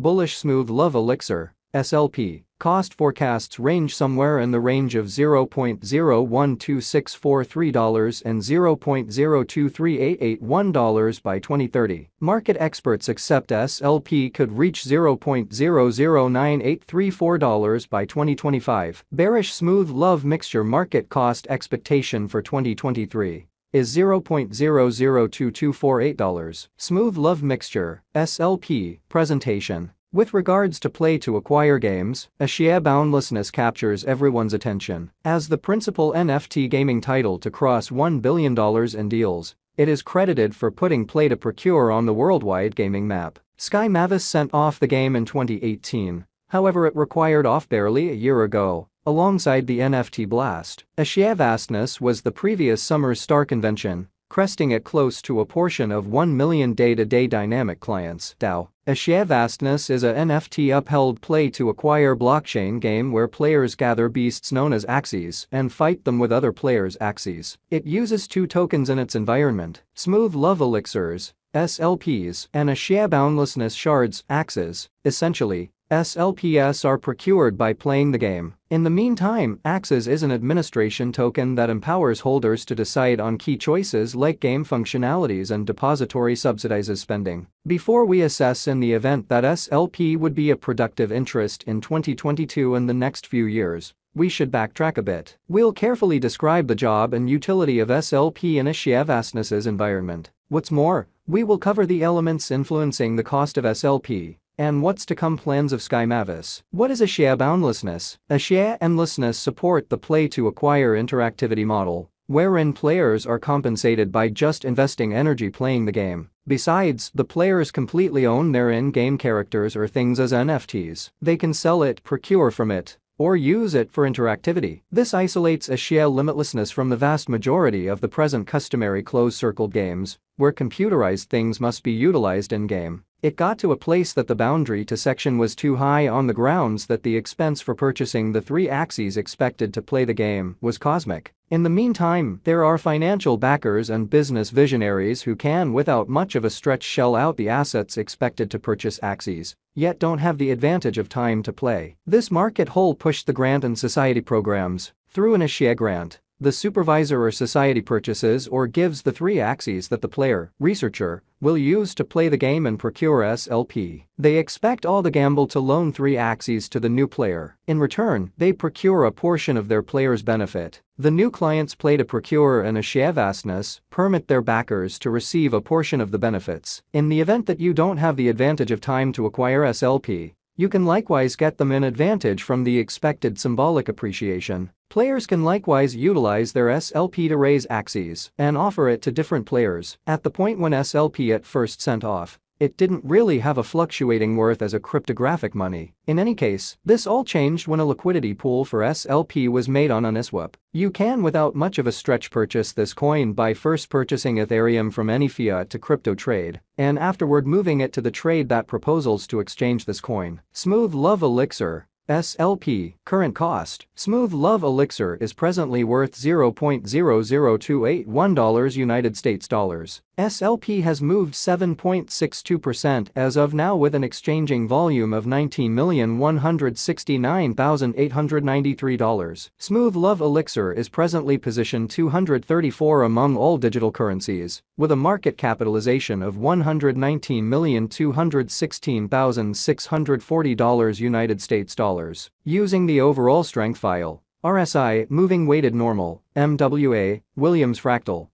Bullish smooth love elixir, SLP. Cost forecasts range somewhere in the range of $0.012643 and $0.023881 by 2030. Market experts accept SLP could reach $0.009834 by 2025. Bearish smooth love mixture market cost expectation for 2023 is $0.002248. Smooth love mixture, SLP, presentation. With regards to play to acquire games, axie boundlessness captures everyone's attention. As the principal NFT gaming title to cross $1 billion in deals, it is credited for putting play to procure on the worldwide gaming map. Sky Mavis sent off the game in 2018, however it required off barely a year ago, alongside the NFT blast. Axie vastness was the previous summer's star convention, cresting it close to a portion of 1 million day-to-day dynamic clients. DAO. Axie vastness is a NFT upheld play-to-acquire blockchain game where players gather beasts known as axies and fight them with other players' axies. It uses 2 tokens in its environment: smooth love elixirs, SLPs, and axie boundlessness shards, axes. Essentially, SLPs are procured by playing the game. In the meantime, Axes is an administration token that empowers holders to decide on key choices like game functionalities and depository subsidizes spending. Before we assess in the event that SLP would be a productive interest in 2022 and the next few years, we should backtrack a bit. We'll carefully describe the job and utility of SLP in axie vastness's environment. What's more, we will cover the elements influencing the cost of SLP and what's to come plans of Sky Mavis. What is axie boundlessness? Axie endlessness support the play-to-acquire interactivity model, wherein players are compensated by just investing energy playing the game. Besides, the players completely own their in-game characters or things as NFTs. They can sell it, procure from it, or use it for interactivity. This isolates axie limitlessness from the vast majority of the present customary closed-circled games, where computerized things must be utilized in-game. It got to a place that the boundary to section was too high on the grounds that the expense for purchasing the 3 axes expected to play the game was cosmic. In the meantime, there are financial backers and business visionaries who can without much of a stretch shell out the assets expected to purchase axes, yet don't have the advantage of time to play. This market hole pushed the grant and society programs. Through an axie grant, the supervisor or society purchases or gives the 3 axes that the player, researcher, will use to play the game and procure SLP. They expect all the gamble to loan 3 axes to the new player. In return, they procure a portion of their player's benefit. The new clients play to procure an axie vastness, permit their backers to receive a portion of the benefits. In the event that you don't have the advantage of time to acquire SLP, you can likewise get them in advantage from the expected symbolic appreciation. Players can likewise utilize their SLP to raise axes and offer it to different players. At the point when SLP at first sent off, it didn't really have a fluctuating worth as a cryptographic money. In any case, this all changed when a liquidity pool for SLP was made on Uniswap. You can without much of a stretch purchase this coin by first purchasing Ethereum from any fiat to crypto trade, and afterward moving it to the trade that proposals to exchange this coin. Smooth love elixir, SLP, current cost. Smooth love elixir is presently worth $0.00281 United States dollars. SLP has moved 7.62% as of now with an exchanging volume of $19,169,893. Smooth love elixir is presently positioned 234 among all digital currencies, with a market capitalization of $119,216,640 United States dollars. Using the overall strength file, RSI, moving weighted normal, MWA, Williams fractal,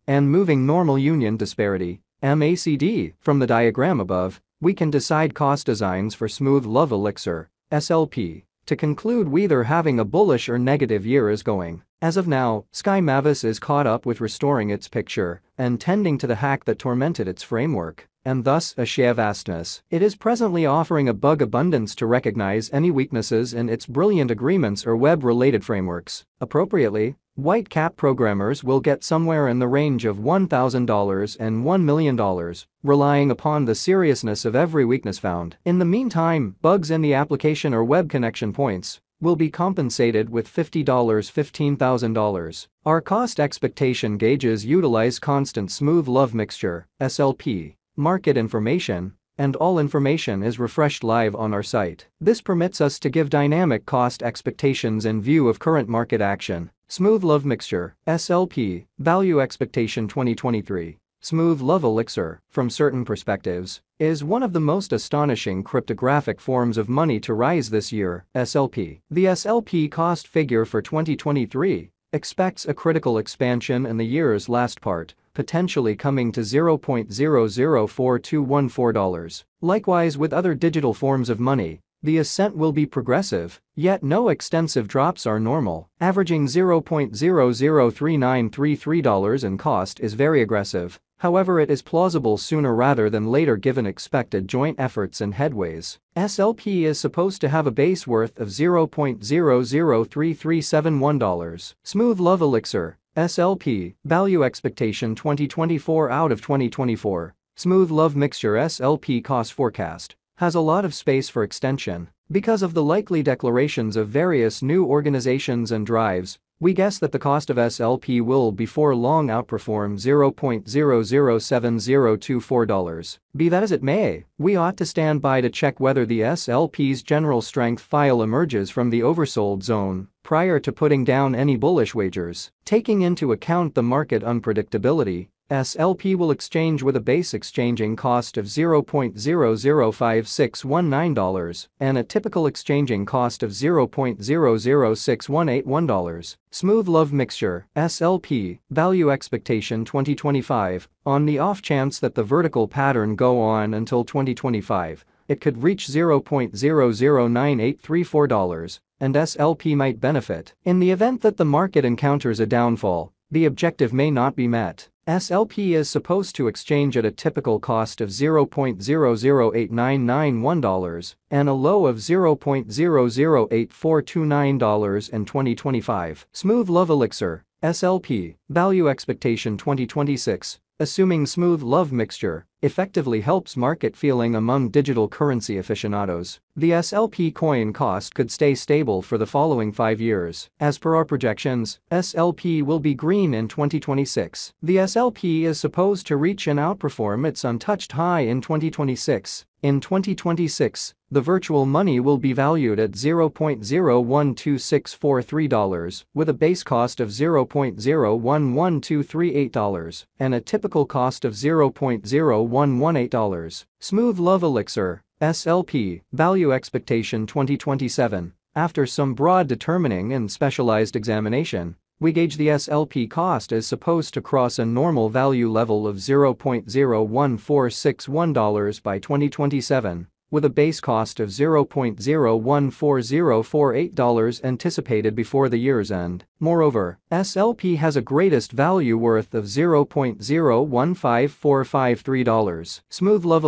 and moving normal union disparity, MACD, from the diagram above, we can decide cost designs for smooth love elixir, SLP. To conclude, whether having a bullish or negative year is going. As of now, Sky Mavis is caught up with restoring its picture and tending to the hack that tormented its framework, and thus axie vastness. It is presently offering a bug abundance to recognize any weaknesses in its brilliant agreements or web-related frameworks. Appropriately, white cap programmers will get somewhere in the range of $1,000 and $1 million, relying upon the seriousness of every weakness found. In the meantime, bugs in the application or web connection points will be compensated with $15,000. Our cost expectation gauges utilize constant smooth love mixture, SLP. Market information, and all information is refreshed live on our site. This permits us to give dynamic cost expectations in view of current market action. Smooth Love Mixture, SLP, Value Expectation 2023. Smooth Love Elixir, from certain perspectives, is one of the most astonishing cryptographic forms of money to rise this year, SLP. The SLP cost figure for 2023 expects a critical expansion in the year's last part, potentially coming to $0.004214. Likewise with other digital forms of money, the ascent will be progressive, yet no extensive drops are normal. Averaging $0.003933 in cost is very aggressive. However, it is plausible sooner rather than later given expected joint efforts and headways. SLP is supposed to have a base worth of $0.003371. Smooth Love Elixir, SLP, Value Expectation 2024 out of 2024. Smooth Love Mixture SLP cost forecast has a lot of space for extension. Because of the likely declarations of various new organizations and drives, we guess that the cost of SLP will before long outperform $0.007024. Be that as it may, we ought to stand by to check whether the SLP's general strength file emerges from the oversold zone prior to putting down any bullish wagers. Taking into account the market unpredictability, SLP will exchange with a base exchanging cost of $0.005619 and a typical exchanging cost of $0.006181. Smooth Love Mixture, SLP, Value Expectation 2025, on the off chance that the vertical pattern go on until 2025, it could reach $0.009834, and SLP might benefit. In the event that the market encounters a downfall, the objective may not be met. SLP is supposed to exchange at a typical cost of $0.008991 and a low of $0.008429 in 2025. Smooth Love Elixir, SLP, Value Expectation 2026, assuming Smooth Love Mixture effectively helps market feeling among digital currency aficionados. The SLP coin cost could stay stable for the following 5 years. As per our projections, SLP will be green in 2026. The SLP is supposed to reach and outperform its untouched high in 2026. In 2026, the virtual money will be valued at $0.012643 with a base cost of $0.011238 and a typical cost of $0.0118. Smooth Love Elixir, SLP, Value Expectation 2027. After some broad determining and specialized examination, we gauge the SLP cost is supposed to cross a normal value level of $0.01461 by 2027, with a base cost of $0.014048 anticipated before the year's end. Moreover, SLP has a greatest value worth of $0.015453. Smooth Love